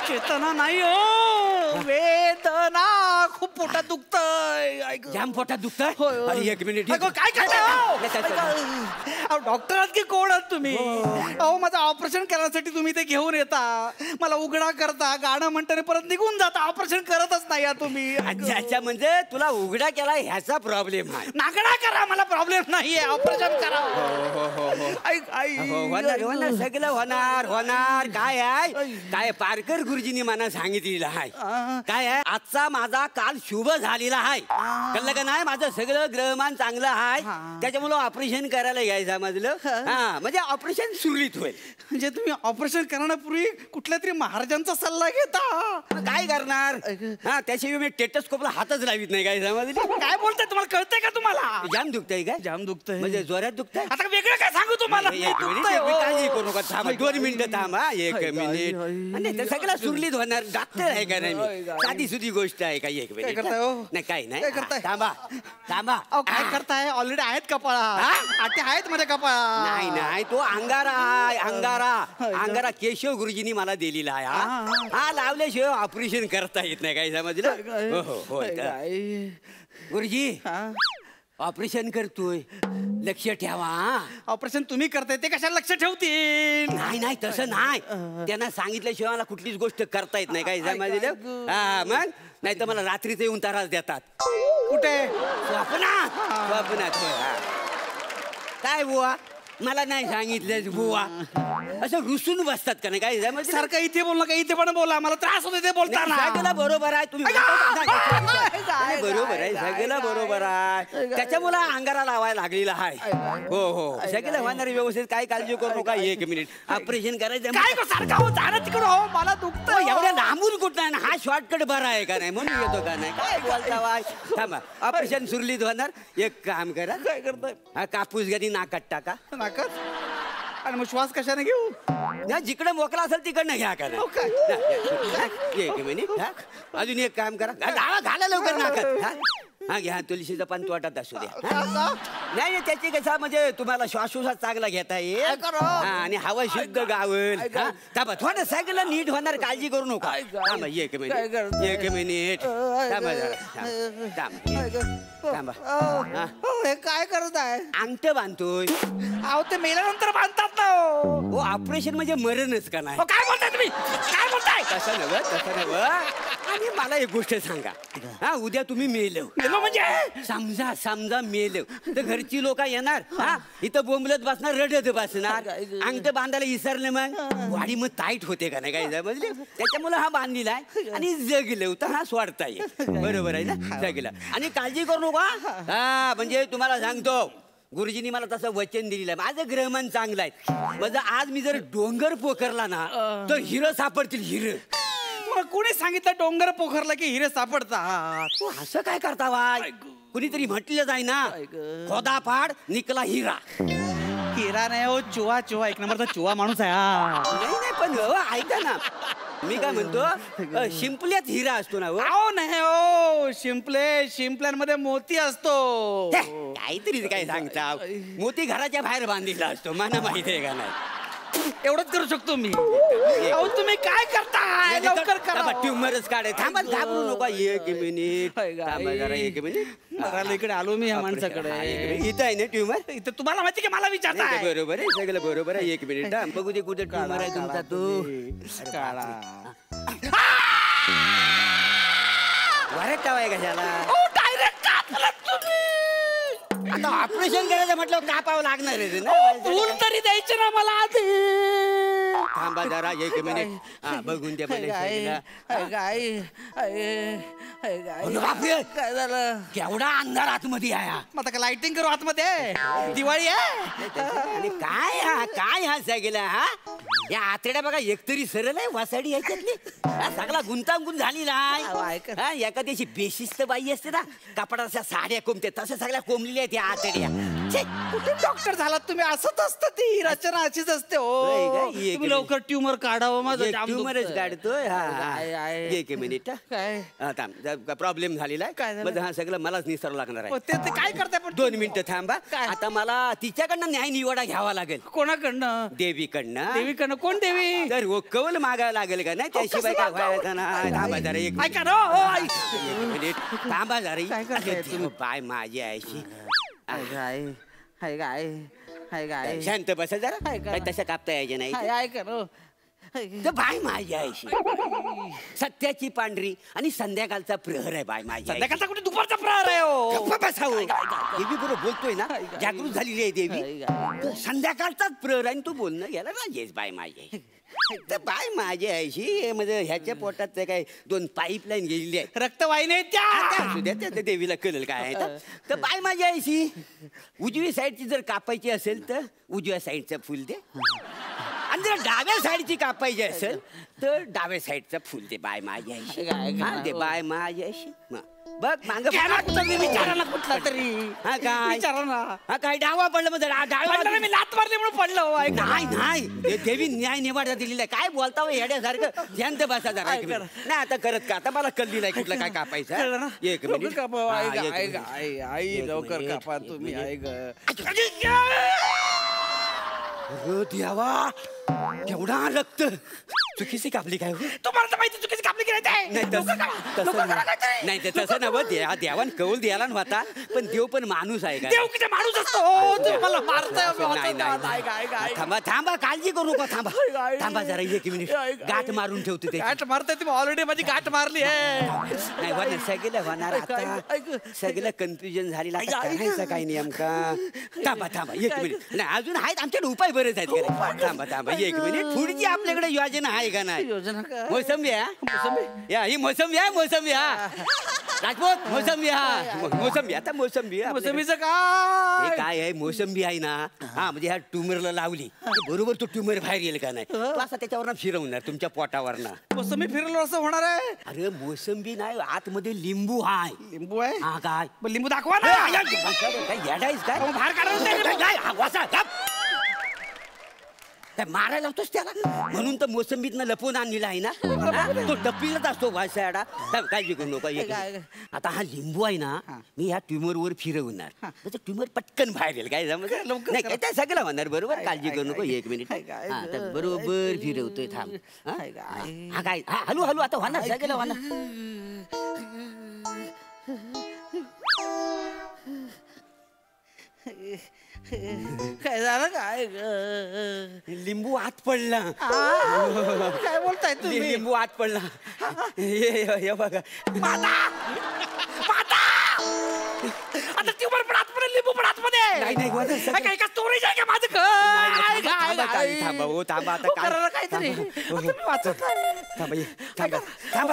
I: चेतना नाही हो, वेदना. खूप पोटात दुखतंय.
D: जाम पोटात दुखतंय. अरे एक मिनिट.
I: काय करताय डॉक्टर आहात की कोण आहात तुम्ही? अहो माझं ऑपरेशन करण्यासाठी तुम्ही ते घेऊन येता, मला उघडा करता, गाणं म्हणताना परत निघून जाता. ऑपरेशन करतच नाही या तुम्ही.
D: अच्छा, म्हणजे तुला उघडा केला ह्याचा प्रॉब्लेम आहे.
I: नागडा करा, मला प्रॉब्लेम नाहीये. ऑपरेशन करा.
D: होणार सगळं होणार. काय आहे, काय पारकर गुरुजींनी मला सांगितलेलं आहे. काय आहे, आजचा माझा काल शुभ झालेला आहे. कळलं का नाही? माझं सगळं ग्रहमान चांगलं आहे, त्याच्यामुळे ऑपरेशन करायला घ्यायचं समजलं. हा, म्हणजे ऑपरेशन सुरळीत होईल.
I: म्हणजे तुम्ही ऑपरेशन करण्यापूर्वी कुठल्या तरी महाराजांचा सल्ला घेता?
D: काय करणार? हा, त्याशिवाय मी टेटस्कोपला हातच लावित नाही. काय समजलं?
I: काय बोलताय? तुम्हाला कळतंय का? तुम्हाला
D: जाम दुखतंय काय?
I: जाम दुखतंय
D: म्हणजे जोरात दुखतंय.
I: आता वेगळं काय सांगू तुम्हाला?
D: एक मिनिट, काळजी करू नका. थांबा, 2 मिनिटं थांबा. एक मिनिट. आणि ते सगळं सुरळीत होणार. डॉक्टर आहे का नाही मी? साधी सुधी गोष्ट आहे का? एक मिनिट. नाही काही नाही. थांबा.
I: काय करताय? ऑलरेडी आहेत कपाळा. ते आहेत माझ्या कपाळा.
D: नाही, तो अंगारा केशव गुरुजींनी मला दिलेला आहे. हा लावल्याशिवाय ऑपरेशन करता येत नाही. काय समजलं? हो. गुरुजी ऑपरेशन करतोय, लक्ष ठेवा.
I: ऑपरेशन तुम्ही करताय, ते कशाला लक्ष ठेवतील?
D: नाही तसं नाही. त्यांना सांगितल्याशिवाय मला कुठलीच गोष्ट करता येत नाही. काय समजलं? हा, मग नाही तर मला रात्रीच येऊन त्रास देतात.
I: कुठे?
D: स्वप्नात होय, हा. काय बुवा मला नाही सांगितलं बुवा, असं रुसून बसतात का नाही काय
I: सारखं इथे बोल नका, इथे पण बोला, मला त्रास होतो ते बोलताना.
D: सगळं बरोबर आहे तुम्ही बरोबर आहे, सगळं बरोबर आहे. त्याच्यामुळे अंगारा लावायला लागलेला आहे. हो हो सगळं होणार व्यवस्थित, काय काळजी करू नका. 1 मिनिट ऑपरेशन करायचं.
I: मला दुखतं.
D: एवढ्या लांबून कुठं ना, हा शॉर्टकट बरा आहे का नाही म्हणून येतो का नाही. काय बोलता वाय. थांबा ऑपरेशन सुरलीत होणार. एक काम करा,
I: काय करताय?
D: हा कापूस गदी नाकात टाका.
I: आणि मग श्वास कशाने घेऊ?
D: जिकडे मोकळा असेल तिकडनं घ्या का नाही. 1 मिनिट. अजून एक काम करा, घाला लवकर नाकात. हा घ्या, तुळशीचा पान तोटात असू द्या. नाही त्याची कसा म्हणजे तुम्हाला श्वासोश्वास चांगला घेता येईल आणि हवा शुद्ध गावल. थांबा थोडं सगळं नीट होणार, काळजी करू नका. थांबा 1 मिनिट. 1 मिनिट थांबा जरा. थांबा.
I: हे काय करत आहे?
D: अंगठ बांधतोय.
I: अहो ते मेल्यानंतर बांधतात ना.
D: हो ऑपरेशन म्हणजे मरणच का नाही.
I: काय बोलताय तुम्ही? काय बोलताय?
D: तसं नव्हे. आणि मला एक गोष्ट सांगा, हा उद्या तुम्ही मेलो
I: म्हणजे
D: समजा मेलो तर घरची लोक येणार, हा इथं बोंबलत बसणार, रडत बसणार. अंगठ बांधायला विसरले मग वाडी मग टाईट होते का नाही काय समजले. त्याच्यामुळे हा बांधलेला आहे आणि जगलं तर हा सोडता येईल. बरोबर आहे ना. जगलं आणि काळजी करू नका. हा म्हणजे तुम्हाला सांगतो, गुरुजींनी मला तसं वचन दिलेलं आहे. माझं ग्रहमान चांगलं आहे. माझं आज मी जर डोंगर पोखरला ना तर हिरं सापडतील. हिरं
I: कोणी सांगितलं डोंगर पोखरला की हिरे सापडतात?
D: तू असं काय करता वाय. कुणीतरी म्हटलं जाय ना, खोदा पाड निकला हिरा.
I: हिरा नाही हो, चुवा. 1 नंबरचा चुवा माणूस आहे.
D: नाही पण ऐका ना, मी काय म्हणतो, शिंपल्यात हिरा असतो ना.
I: हो नाही हो, शिंपल्यांमध्ये मोती असतो.
D: काहीतरी काय सांगता. मोती घराच्या बाहेर बांधलेला असतो, मला माहिती आहे का नाही.
I: एवढंच करू शकतो मी. अहो तुम्ही काय करताय? लवकर करा.
D: ट्युमरच काढे. थांबा घाबरू नका. 1 मिनिट थांबा जरा. 1 मिनिट.
I: इकडे आलो मी ह्या माणसाकडे.
D: इथं आहे ना ट्युमर?
I: इथं तुम्हाला माहिती की मला विचारताय?
D: बरोबर आहे, सगळं बरोबर आहे. 1 मिनिट बघू दे कुठे ट्युमर आहे तुमचा. तो
I: काळा
D: वरट आहे कशाला.
I: डायरेक्ट कापला तुम्ही.
D: आता ऑपरेशन करायचं म्हटलं कापावं लागणार आहे ना.
I: फूल तरी द्यायचे ना मला आधी.
D: थांबा जरा. 1 मिनिट. बघून द्या.
I: काय झालं?
D: केवढा अंधार आतमध्ये आहे.
I: आता का लाइटिंग करू आतमध्ये? दिवाळी आहे.
D: आणि काय हा सगळा. हा या आतड्या बघा एकतरी सरळ आहे, वासाडी ह्याच्यातली सगळा गुंतागुंत झालेला आहे. एखाद्याची बेशिस्त बाई असते ना, कपडाच्या साड्या कोंबते तसं सगळ्या कोंबलेल्या आहेत या आतड्या.
I: कुठे डॉक्टर झालात तुम्ही? असंच असतं, ती रचना अशीच असते. हो तुम्ही लवकर ट्युमर काढावं. माझं
D: ट्युमरच काढतोय. 1 मिनिट.
I: काय
D: प्रॉब्लेम झालेला आहे. मग हा सगळं मलाच निसरावं लागणार आहे.
I: ते काय करताय पण?
D: 2 मिनिटं थांबा. आता मला तिच्याकडनं न्याय निवाडा घ्यावा लागेल.
I: कोणाकडनं?
D: देवीकडनं.
I: कोण देवी?
D: तर कवल मागायला लागेल का नाही, त्याशिवाय काय व्हायचं ना. थांबा जरा. 1 मिनिट थांबा जरा. बाय माझी आयशी. शांत बसा जरा. तसं कापता यायचे नाही. बाय माझी आयशी. सत्याची पांढरी आणि संध्याकाळचा प्रहर आहे. बाय माझी
I: संध्याकाळचा कुठे दुपारचा प्रहर आहे.
D: बसावं. देवी बरोबर बोलतोय ना, जागृत झालेली आहे देवी. संध्याकाळचाच प्रहर आहे. तू बोलणं गेला ना येस बाय माझी. तर बाय माझी आयशी म्हणजे ह्याच्या पोटात काय 2 पाईपलाईन गेलेली आहे.
I: रक्तवाहिनी
D: त्या देवीला कळेल काय आहे. तर बाय माझी आयशी, उजवी साईडची जर कापायची असेल तर उजव्या साईडचं फुल दे. आणि जर डाव्या साईडची कापायची असेल तर डाव्या साईडचं फुल दे. बाय माझी आयशी. दे बाय माझी आयशी. बघ मांग
I: विचारा ना कुठला तरी.
D: हा काय
I: विचारा ना.
D: हा काय डावा पडलं मग डावा.
I: मी लात मारली म्हणून पडलो.
D: नाही देवी न्याय निवाडा दिलेला आहे. काय बोलता येड्यासारखं. शांत बसा जरा. नाही आता करत का, आता मला कल्ली नाही कुठलं काय कापायचं. 1 मिनिट.
I: आई लवकर कापा तुम्ही.
D: देवा केवढा रक्त. चुकीची कापली काय हो?
I: तुम्हाला तर माहिती चुकीची कापली की नाही
D: नाही तसं नव्हतं देवान कौल द्यायला नव्हता पण देव पण माणूस आहे का
I: देव किती माणूस असतो तुम्हाला
D: थांबा थांबा काळजी करू नका थांबा जरा 1 मिनिट गाठ मारून ठेवतो ते
I: गाठ मारताय तुम्ही ऑलरेडी माझी गाठ मारली आहे
D: नाही होणार सगळं होणार आता सगळं कन्फ्युजन झालेलं आता करायचं काय नेमका थांबा 1 मिनिट नाही अजून आहेत आमच्याकडे उपाय बरेच आहेत थांबा 1 मिनिट पुढची आपल्याकडे योजना आहे का नाही मोसंबी या ही मोसंबी राजपूत मोसंबी आता
I: मोसंबीचं
D: काय आहे मोसंबी आहे ना हा म्हणजे ह्या ट्युमरला लावली बरोबर तो ट्युमर बाहेर येईल का नाही तो असा त्याच्यावर फिरवणार तुमच्या पोटावरना
I: मोसंबी फिरलो असं होणार आहे
D: अरे मोसंबी नाही आतमध्ये लिंबू आहे हा काय
I: लिंबू दाखवा ना
D: काय येडायस काय
I: बाहेर काढा
D: काय मारायला होतोस त्याला म्हणून तर मोसंबीतनं लपवून आणलेला आहे ना तो टप्पीलाच असतो वासाडा काळजी करू नका आता हा लिंबू आहे ना मी ह्या ट्युमर वर फिरवणार त्याचं ट्युमर पटकन बाहेर येईल काय समज नाही काय त्या सगळं होणार बरोबर काळजी करू नको 1 मिनिट बरोबर फिरवतोय थांब हा काय हलू आता होणार सगळं होणार
I: काय झालं काय
D: लिंबू आत पडला
I: काय बोलताय तुम्ही
D: लिंबू आत पडला हे बघा
I: आता ट्युमर पण आतमध्ये लिंबू पण आतमध्ये
D: नाही
I: का स्टोरेज आहे का माझं
D: थांबा आता
I: काहीतरी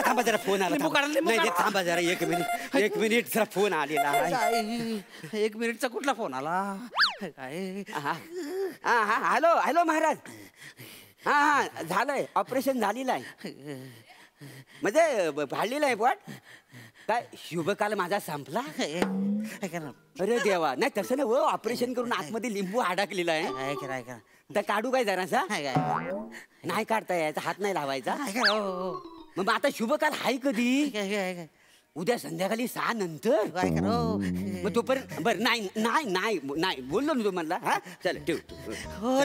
D: थांबा जरा फोन आला नाही थांबा जरा 1 मिनिट जरा फोन आलेला
I: 1 मिनिटचा कुठला फोन आला काय
D: हॅलो महाराज हा झालंय ऑपरेशन झालेलं आहे म्हणजे भाडलेलं आहे पण काय शुभकाल माझा संपला अरे देवा नाही तसं ना ऑपरेशन करून आतमध्ये लिंबू अडकलेला आहे तर काढू काय जरासा नाही काढता यायचा हात नाही लावायचा मग आता शुभकाल आहे कधी उद्या संध्याकाळी 6 नंतर मग तोपर्यंत बरं नाही बोललो ना तुम्हाला हा चल ठेव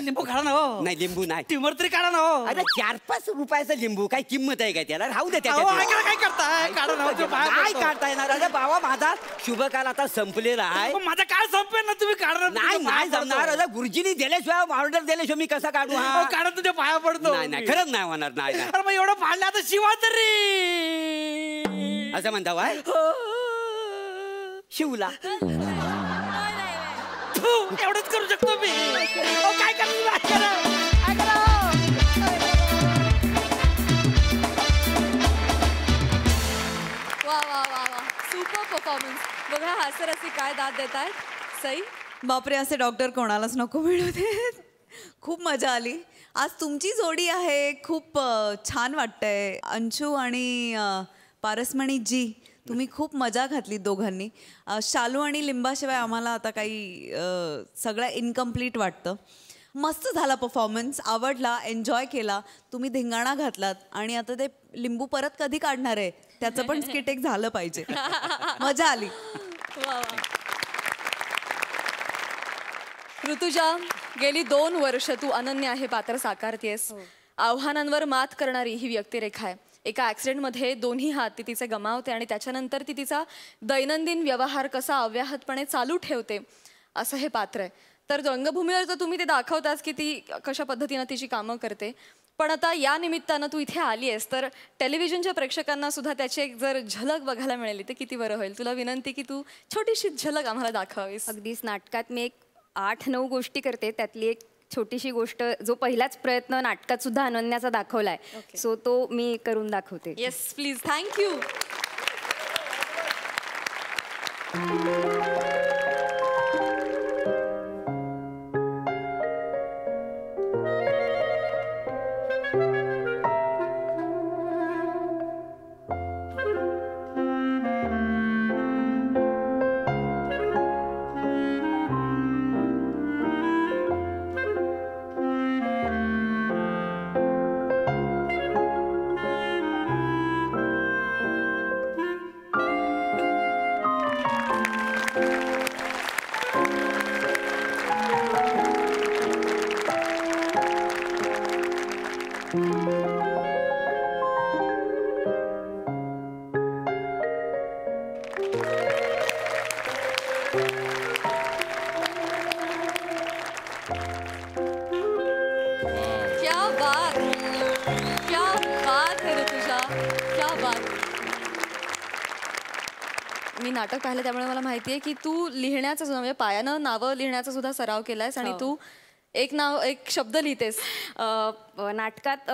I: लिंबू काढा ना
D: नाही लिंबू नाही
I: ट्युमर तरी काढा ना
D: अरे 4-5 रुपयाचा लिंबू काय किंमत आहे काय त्याला राहू दे
I: काय करताय
D: काय काढता येणार अरे बाबा माझा शुभकाल आता संपलेला आहे
I: माझा काय संपेल ना तुम्ही काढणार
D: नाही जमणार अरे गुरुजींनी दिल्याशिवाय ऑर्डर दिल्याशिवाय मी कसा काढू हा
I: काढा तुझ्या पाया पडतो
D: नाही खरंच नाही होणार नाही
I: अरे मग एवढं फाडलं आता शिवा तरी
D: असं म्हणता वाय शिवला
I: एवढंच करू शकतो मी काय
E: वा सुपर परफॉर्मन्स बघा हास्यरसी काय दाद देत आहेत सई
F: बापरे असे डॉक्टर कोणालाच नको मिळू देत खूप मजा आली आज तुमची जोडी आहे खूप छान वाटतंय अंशू आणि पारसमणी जी तुम्ही खूप मजा घातली दोघांनी शालू आणि लिंबाशिवाय आम्हाला आता काही सगळं इनकम्प्लीट वाटतं मस्त झाला परफॉर्मन्स आवडला एन्जॉय केला तुम्ही धिंगाणा घातलात आणि आता ते लिंबू परत कधी काढणार आहे त्याचं पण स्किट एक झालं पाहिजे मजा आली
E: ऋतुजा गेली 2 वर्ष तू अनन्य आहे पात्र साकारतेस आव्हानांवर मात करणारी ही व्यक्तिरेखा आहे एका ॲक्सिडेंटमध्ये दोन्ही हात ती तिचे गमावते आणि त्याच्यानंतर ती तिचा दैनंदिन व्यवहार कसा अव्याहतपणे चालू ठेवते असं हे पात्र आहे तर रंगभूमीवर तर तुम्ही ते दाखवताच की ती कशा पद्धतीनं तिची कामं करते पण आता या निमित्तानं तू इथे आली आहेस तर टेलिव्हिजनच्या प्रेक्षकांना सुद्धा त्याची एक जर झलक बघायला मिळाली तर किती बरं होईल तुला विनंती की तू छोटीशी झलक आम्हाला दाखवावीस
L: अगदीच नाटकात मी एक 8-9 गोष्टी करते त्यातली एक छोटीशी गोष्ट जो पहिलाच प्रयत्न नाटकात सुद्धा अनन्याचा दाखवलाय सो तो मी करून दाखवते
E: येस प्लीज थँक्यू क्या बात, क्या बात है ऋतुजा, क्या बात. मी नाटक पाहिलं त्यामुळे मला माहिती आहे की तू लिहिण्याचा सुद्धा म्हणजे पायानं नावं लिहिण्याचा सुद्धा सराव केलायस आणि तू एक शब्द लिहितेस.
L: नाटकात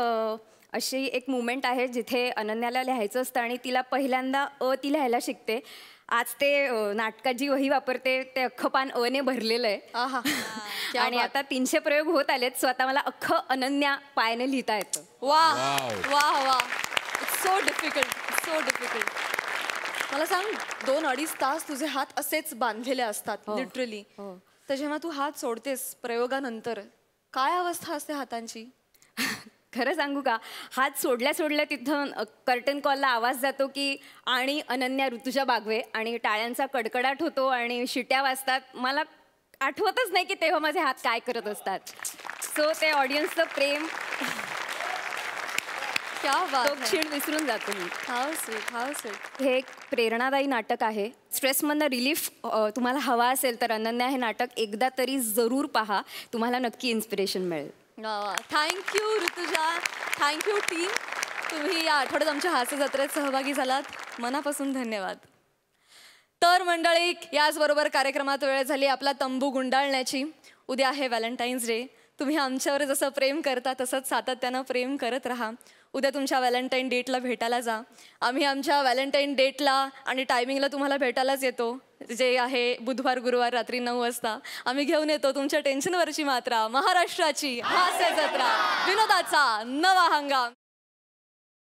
L: अशी एक मुमेंट आहे जिथे अनन्याला लिहायचं असतं आणि तिला पहिल्यांदा ती लिहायला शिकते. आज ते नाटकात जी वही वापरते ते अख्खं पान ने भरलेलं आहे आणि आता 300 प्रयोग होत आलेत. सो आता मला अख्खं अनन्या पायाने लिहिता येतं.
E: वा वा वा, it's so difficult, so difficult. मला सांग, 2-2.5 तास तुझे हात असेच बांधलेले असतात लिटरली. तर जेव्हा तू हात सोडतेस प्रयोगानंतर काय अवस्था असते हातांची?
L: खरं सांगू का, हात सोडल्या सोडल्या तिथं कर्टन कॉलला आवाज जातो की आणि अनन्या ऋतुजा बागवे आणि टाळ्यांचा कडकडाट होतो आणि शिट्या वाजतात. मला आठवतच नाही की तेव्हा माझे हात काय करत असतात. सो ते ऑडियन्सचं प्रेम
E: क्या बात,
L: तो क्षण विसरून जातो मी.
E: How sweet, how sweet.
L: हे एक प्रेरणादायी नाटक आहे. स्ट्रेसमधनं रिलीफ तुम्हाला हवा असेल तर अनन्या हे नाटक एकदा तरी जरूर पहा. तुम्हाला नक्की इन्स्पिरेशन मिळेल.
E: Thank you Rutuja, thank you team. तुम्ही या आठवड्यात आमच्या हास्य जत्रेत सहभागी झालात, मनापासून धन्यवाद. तर मंडळी, याचबरोबर कार्यक्रमात वेळ झाली आपला तंबू गुंडाळण्याची. उद्या आहे व्हॅलेंटाईन्स डे. तुम्ही आमच्यावर जसं प्रेम करता तसंच सातत्यानं प्रेम करत राहा. उद्या तुमच्या व्हॅलेंटाईन डेटला भेटायला जा. आम्ही आमच्या व्हॅलेंटाईन डेटला आणि टायमिंगला तुम्हाला भेटायलाच येतो, जे आहे बुधवार गुरुवार रात्री 9 वाजता. आम्ही घेऊन येतो तुमच्या टेन्शनवरची मात्रा, महाराष्ट्राची हास्य जत्रा, विनोदाचा नवा हंगाम.